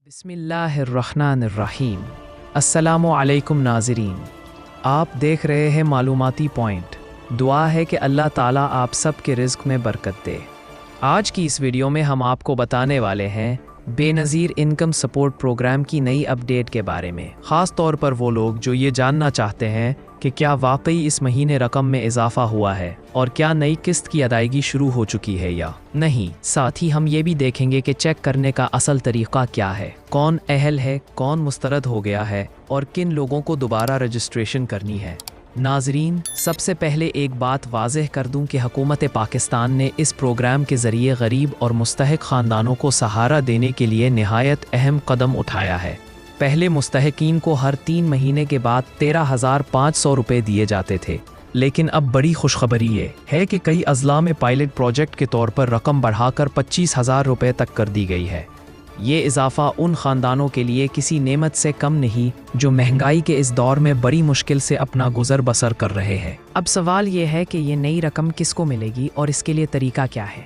बिस्मिल्लाहिर्रहमानिर्रहीम। अस्सलामु अलैकुम नाज़रीन, आप देख रहे हैं मालूमाती पॉइंट। दुआ है कि अल्लाह ताला आप सब के रिज़्क़ में बरकत दे। आज की इस वीडियो में हम आपको बताने वाले हैं बेनज़ीर इनकम सपोर्ट प्रोग्राम की नई अपडेट के बारे में, ख़ास तौर पर वो लोग जो ये जानना चाहते हैं कि क्या वाकई इस महीने रकम में इजाफा हुआ है और क्या नई किस्त की अदायगी शुरू हो चुकी है या नहीं। साथ ही हम ये भी देखेंगे कि चेक करने का असल तरीका क्या है, कौन अहल है, कौन मुस्तरद हो गया है और किन लोगों को दोबारा रजिस्ट्रेशन करनी है। नाजरीन, सबसे पहले एक बात वाज़ेह कर दूं कि हुकूमत पाकिस्तान ने इस प्रोग्राम के ज़रिए गरीब और मुस्तहिक ख़ानदानों को सहारा देने के लिए निहायत अहम कदम उठाया है। पहले मुस्तहिकीन को हर 3 महीने के बाद 13,500 रुपये दिए जाते थे, लेकिन अब बड़ी खुशखबरी ये है कि कई अजला में पायलट प्रोजेक्ट के तौर पर रकम बढ़ाकर 25,000 रुपये तक कर दी गई है। ये इजाफा उन ख़ानदानों के लिए किसी नेमत से कम नहीं जो महंगाई के इस दौर में बड़ी मुश्किल से अपना गुजर बसर कर रहे हैं। अब सवाल ये है कि ये नई रकम किसको मिलेगी और इसके लिए तरीका क्या है।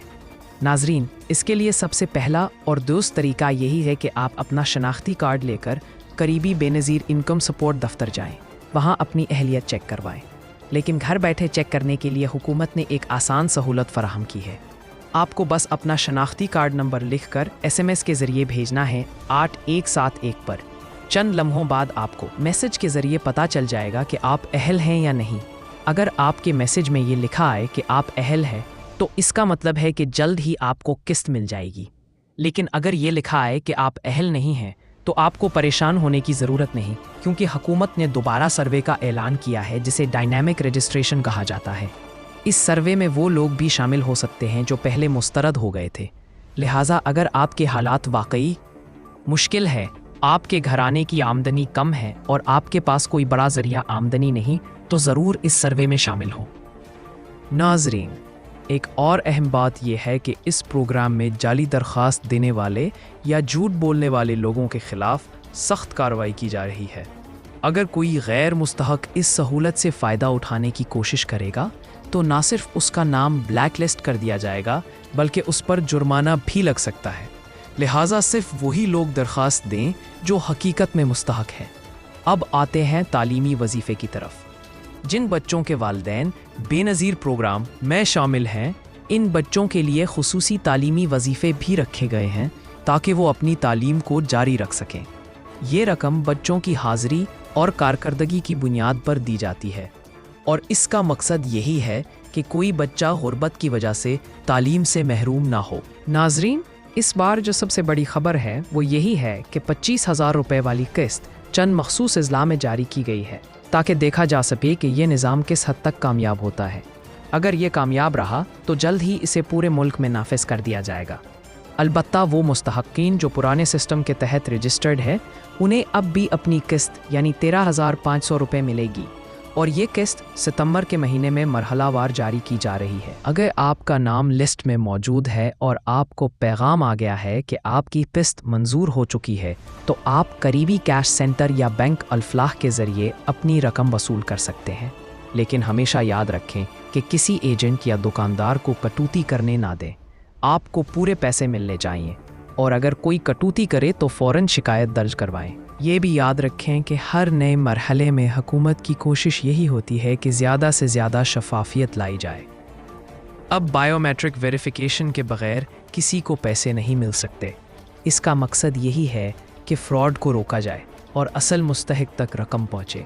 नाजरीन, इसके लिए सबसे पहला और दुरुस्त तरीका यही है कि आप अपना शनाख्ती कार्ड लेकर करीबी बेनज़ीर इनकम सपोर्ट दफ्तर जाएं, वहाँ अपनी अहलियत चेक करवाएं। लेकिन घर बैठे चेक करने के लिए हुकूमत ने एक आसान सहूलत फराहम की है। आपको बस अपना शनाख्ती कार्ड नंबर लिखकर SMS के ज़रिए भेजना है 8171 पर। चंद लम्हों बाद आपको मैसेज के ज़रिए पता चल जाएगा कि आप अहल हैं या नहीं। अगर आपके मैसेज में ये लिखा आए कि आप अहल हैं तो इसका मतलब है कि जल्द ही आपको किस्त मिल जाएगी। लेकिन अगर ये लिखा आए कि आप अहल नहीं हैं तो आपको परेशान होने की ज़रूरत नहीं, क्योंकि हुकूमत ने दोबारा सर्वे का ऐलान किया है जिसे डायनामिक रजिस्ट्रेशन कहा जाता है। इस सर्वे में वो लोग भी शामिल हो सकते हैं जो पहले मुस्तरद हो गए थे। लिहाजा अगर आपके हालात वाकई मुश्किल है, आपके घराने की आमदनी कम है और आपके पास कोई बड़ा ज़रिया आमदनी नहीं, तो ज़रूर इस सर्वे में शामिल हो। नाज़रीन, एक और अहम बात यह है कि इस प्रोग्राम में जाली दरख्वास्त देने वाले या झूठ बोलने वाले लोगों के खिलाफ सख्त कार्रवाई की जा रही है। अगर कोई गैर मुस्तहक इस सहूलत से फ़ायदा उठाने की कोशिश करेगा तो ना सिर्फ उसका नाम ब्लैक लिस्ट कर दिया जाएगा बल्कि उस पर जुर्माना भी लग सकता है। लिहाजा सिर्फ वही लोग दरख्वास्त दें जो हकीकत में मुस्तहक हैं। अब आते हैं तालीमी वजीफ़े की तरफ। जिन बच्चों के वालिदैन बेनज़ीर प्रोग्राम में शामिल हैं, इन बच्चों के लिए खुसूसी तालीमी वजीफ़े भी रखे गए हैं ताकि वो अपनी तालीम को जारी रख सकें। ये रकम बच्चों की हाज़िरी और कारकर्दगी की बुनियाद पर दी जाती है और इसका मकसद यही है कि कोई बच्चा गुर्बत की वजह से तालीम से महरूम ना हो। नाजरीन, इस बार जो सबसे बड़ी खबर है वो यही है कि 25,000 रुपये वाली किस्त चंद मखसूस अज़ला में जारी की गई है ताकि देखा जा सके कि ये निज़ाम किस हद तक कामयाब होता है। अगर ये कामयाब रहा तो जल्द ही इसे पूरे मुल्क में नाफिज कर दिया जाएगा। अलबत्ता वो मुस्तहक़ीन जो पुराने सिस्टम के तहत रजिस्टर्ड है, उन्हें अब भी अपनी किस्त यानी 13,500 रुपये मिलेगी और ये किस्त सितंबर के महीने में मरहलावार जारी की जा रही है। अगर आपका नाम लिस्ट में मौजूद है और आपको पैगाम आ गया है कि आपकी किस्त मंजूर हो चुकी है, तो आप करीबी कैश सेंटर या बैंक अल्फलाह के ज़रिए अपनी रकम वसूल कर सकते हैं। लेकिन हमेशा याद रखें कि किसी एजेंट या दुकानदार को कटौती करने ना दें। आपको पूरे पैसे मिलने चाहिए और अगर कोई कटौती करे तो फ़ौरन शिकायत दर्ज करवाएं। ये भी याद रखें कि हर नए मरहले में हुकूमत की कोशिश यही होती है कि ज़्यादा से ज़्यादा शफाफियत लाई जाए। अब बायोमेट्रिक वेरिफिकेशन के बग़ैर किसी को पैसे नहीं मिल सकते। इसका मकसद यही है कि फ़्रॉड को रोका जाए और असल मुस्तहिक तक रकम पहुँचे।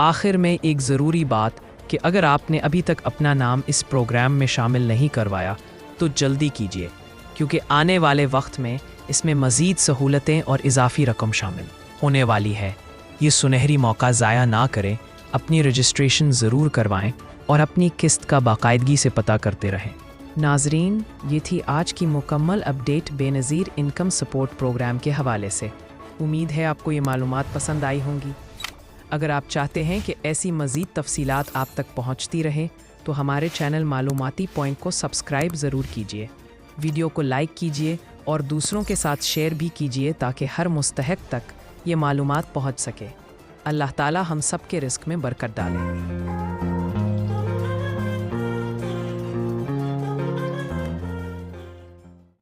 आखिर में एक ज़रूरी बात कि अगर आपने अभी तक अपना नाम इस प्रोग्राम में शामिल नहीं करवाया तो जल्दी कीजिए, क्योंकि आने वाले वक्त में इसमें मज़ीद सहूलतें और इजाफ़ी रकम शामिल होने वाली है। ये सुनहरी मौका ज़ाया ना करें, अपनी रजिस्ट्रेशन ज़रूर करवाएं और अपनी किस्त का बाकायदगी से पता करते रहें। नाजरीन, ये थी आज की मुकम्मल update Benazir income support program के हवाले से। उम्मीद है आपको ये मालूमात पसंद आई होंगी। अगर आप चाहते हैं कि ऐसी मज़ीद तफसीलात आप तक पहुँचती रहें तो हमारे चैनल मालूमाती पॉइंट को सब्सक्राइब ज़रूर कीजिए, वीडियो को लाइक कीजिए और दूसरों के साथ शेयर भी कीजिए ताकि हर मुस्तहिक तक ये मालूमात पहुँच सके। अल्लाह ताला हम सब के रिज़्क़ में बरकत डाले।